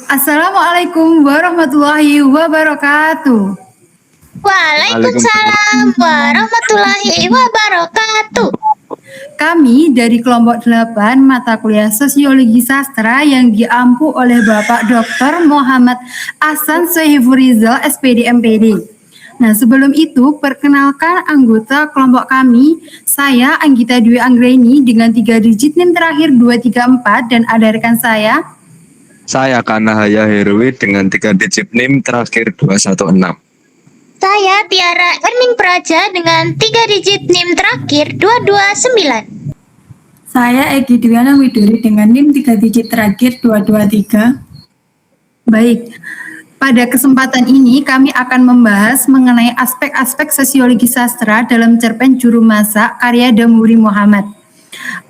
Assalamualaikum warahmatullahi wabarakatuh. Waalaikumsalam warahmatullahi wabarakatuh. Kami dari kelompok 8 mata kuliah Sosiologi Sastra yang diampu oleh Bapak Dr. Muhammad Ahsan Sohifurizal SPD MPD. Nah, sebelum itu perkenalkan anggota kelompok kami, saya Anggita Dwi Anggreni dengan 3 digit NIM terakhir 234 dan ada rekan Saya Kanahaya Herwi dengan 3 digit NIM terakhir 216. Saya Tiara Erning Praja dengan 3 digit NIM terakhir 229. Saya Egi Dwiana Widuri dengan NIM 3 digit terakhir 223. Baik, pada kesempatan ini kami akan membahas mengenai aspek-aspek sosiologi sastra dalam cerpen Juru Masak karya Damuri Muhammad.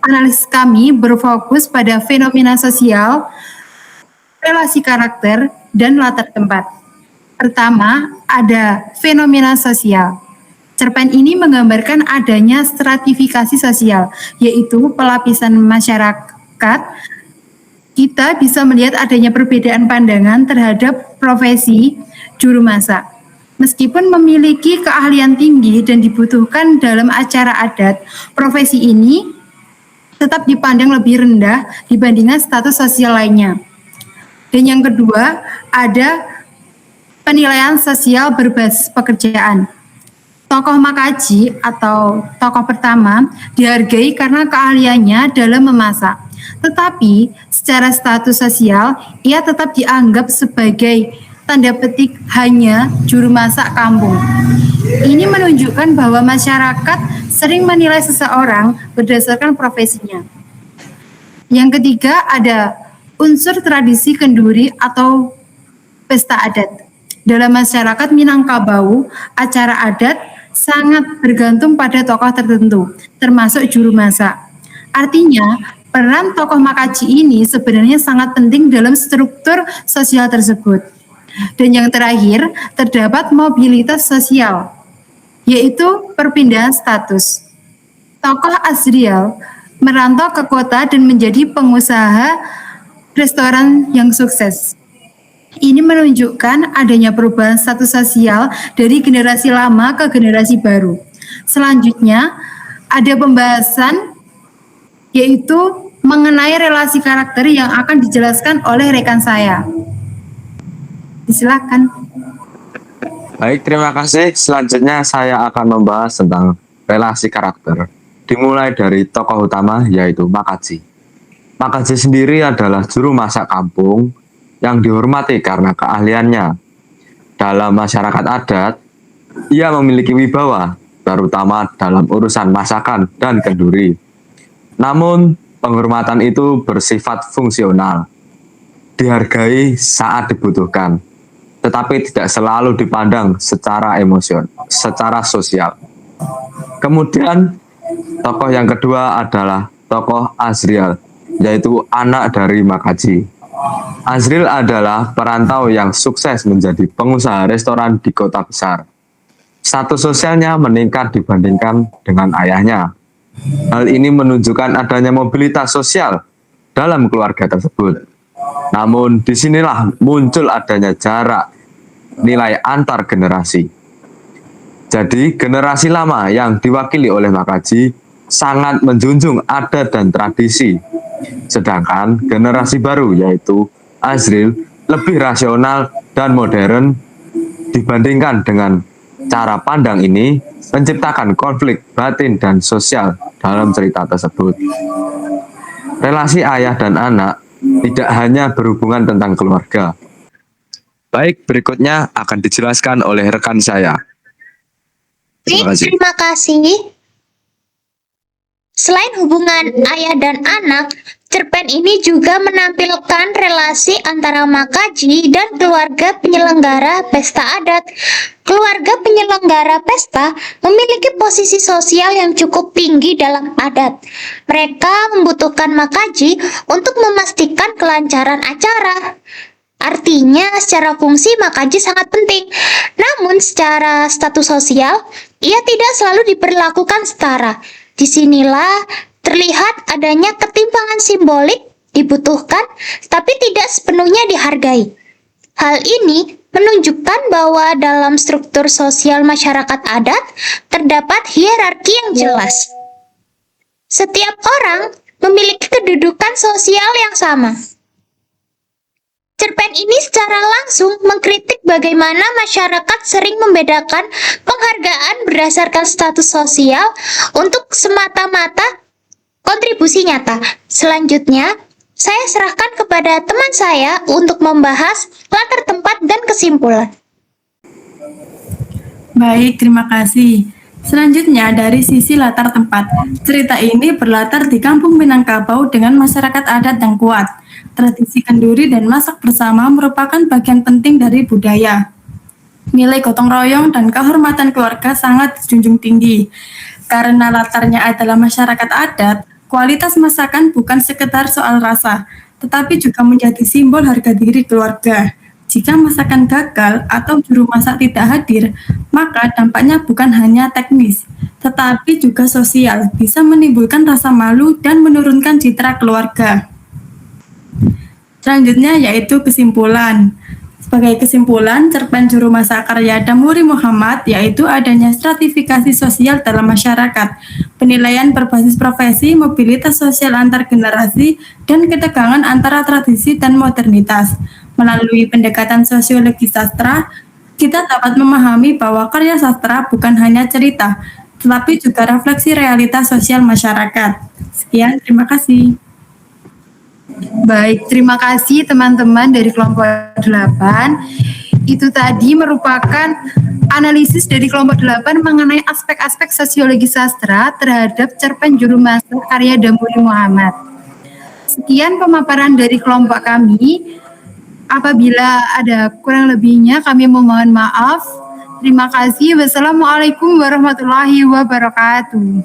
Analisis kami berfokus pada fenomena sosial, relasi karakter, dan latar tempat. Pertama, ada fenomena sosial. Cerpen ini menggambarkan adanya stratifikasi sosial, yaitu pelapisan masyarakat. Kita bisa melihat adanya perbedaan pandangan terhadap profesi juru masak. Meskipun memiliki keahlian tinggi dan dibutuhkan dalam acara adat, profesi ini tetap dipandang lebih rendah dibandingkan status sosial lainnya. Dan yang kedua, ada penilaian sosial berbasis pekerjaan. Tokoh Makaji atau tokoh pertama dihargai karena keahliannya dalam memasak. Tetapi secara status sosial, ia tetap dianggap sebagai tanda petik hanya juru masak kampung. Ini menunjukkan bahwa masyarakat sering menilai seseorang berdasarkan profesinya. Yang ketiga ada unsur tradisi kenduri atau pesta adat. Dalam masyarakat Minangkabau, acara adat sangat bergantung pada tokoh tertentu, termasuk juru masak. Artinya, peran tokoh Makaji ini sebenarnya sangat penting dalam struktur sosial tersebut. Dan yang terakhir, terdapat mobilitas sosial, yaitu perpindahan status. Tokoh Azriel merantau ke kota dan menjadi pengusaha restoran yang sukses. Ini menunjukkan adanya perubahan status sosial dari generasi lama ke generasi baru. Selanjutnya, ada pembahasan yaitu mengenai relasi karakter yang akan dijelaskan oleh rekan saya. Silakan. Baik, terima kasih. Selanjutnya saya akan membahas tentang relasi karakter. Dimulai dari tokoh utama yaitu Makaji. Makaji sendiri adalah juru masak kampung yang dihormati karena keahliannya. Dalam masyarakat adat, ia memiliki wibawa, terutama dalam urusan masakan dan kenduri. Namun, penghormatan itu bersifat fungsional, dihargai saat dibutuhkan, tetapi tidak selalu dipandang secara secara sosial. Kemudian, tokoh yang kedua adalah tokoh Azriel, yaitu anak dari Makaji. Azriel adalah perantau yang sukses menjadi pengusaha restoran di kota besar. Status sosialnya meningkat dibandingkan dengan ayahnya. Hal ini menunjukkan adanya mobilitas sosial dalam keluarga tersebut. Namun disinilah muncul adanya jarak nilai antar generasi. Jadi generasi lama yang diwakili oleh Makaji sangat menjunjung adat dan tradisi. Sedangkan generasi baru yaitu Azriel lebih rasional dan modern. Dibandingkan dengan cara pandang ini menciptakan konflik batin dan sosial dalam cerita tersebut. Relasi ayah dan anak tidak hanya berhubungan tentang keluarga. Baik, berikutnya akan dijelaskan oleh rekan saya. Terima kasih. Selain hubungan ayah dan anak, cerpen ini juga menampilkan relasi antara Makaji dan keluarga penyelenggara pesta adat. Keluarga penyelenggara pesta memiliki posisi sosial yang cukup tinggi dalam adat. Mereka membutuhkan Makaji untuk memastikan kelancaran acara. Artinya, secara fungsi Makaji sangat penting. Namun, secara status sosial, ia tidak selalu diperlakukan setara. Disinilah terlihat adanya ketimpangan simbolik dibutuhkan, tapi tidak sepenuhnya dihargai. Hal ini menunjukkan bahwa dalam struktur sosial masyarakat adat terdapat hierarki yang jelas. Setiap orang memiliki kedudukan sosial yang sama. Cerpen ini secara langsung mengkritik bagaimana masyarakat sering membedakan penghargaan berdasarkan status sosial untuk semata-mata kontribusi nyata. Selanjutnya, saya serahkan kepada teman saya untuk membahas latar tempat dan kesimpulan. Baik, terima kasih. Selanjutnya dari sisi latar tempat. Cerita ini berlatar di Kampung Minangkabau dengan masyarakat adat yang kuat. Tradisi kenduri dan masak bersama merupakan bagian penting dari budaya. Nilai gotong royong dan kehormatan keluarga sangat dijunjung tinggi. Karena latarnya adalah masyarakat adat, kualitas masakan bukan sekedar soal rasa, tetapi juga menjadi simbol harga diri keluarga. Jika masakan gagal atau juru masak tidak hadir, maka dampaknya bukan hanya teknis, tetapi juga sosial, bisa menimbulkan rasa malu dan menurunkan citra keluarga. Selanjutnya yaitu kesimpulan. Sebagai kesimpulan, cerpen juru masak karya Damuri Muhammad yaitu adanya stratifikasi sosial dalam masyarakat, penilaian berbasis profesi, mobilitas sosial antar generasi, dan ketegangan antara tradisi dan modernitas. Melalui pendekatan sosiologi sastra, kita dapat memahami bahwa karya sastra bukan hanya cerita, tetapi juga refleksi realitas sosial masyarakat. Sekian, terima kasih. Baik, terima kasih teman-teman dari kelompok 8. Itu tadi merupakan analisis dari kelompok 8 mengenai aspek-aspek sosiologi sastra terhadap cerpen juru masak karya Damuri Muhammad. Sekian pemaparan dari kelompok kami. Apabila ada kurang lebihnya kami memohon maaf. Terima kasih. Wassalamualaikum warahmatullahi wabarakatuh.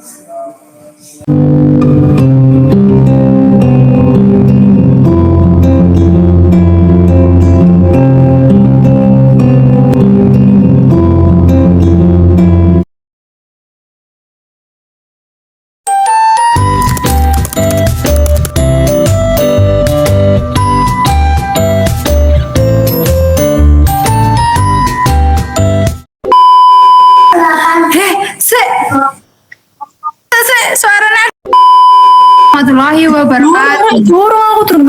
Suaranya warahmatullahi wabarakatuh. Burung aku turun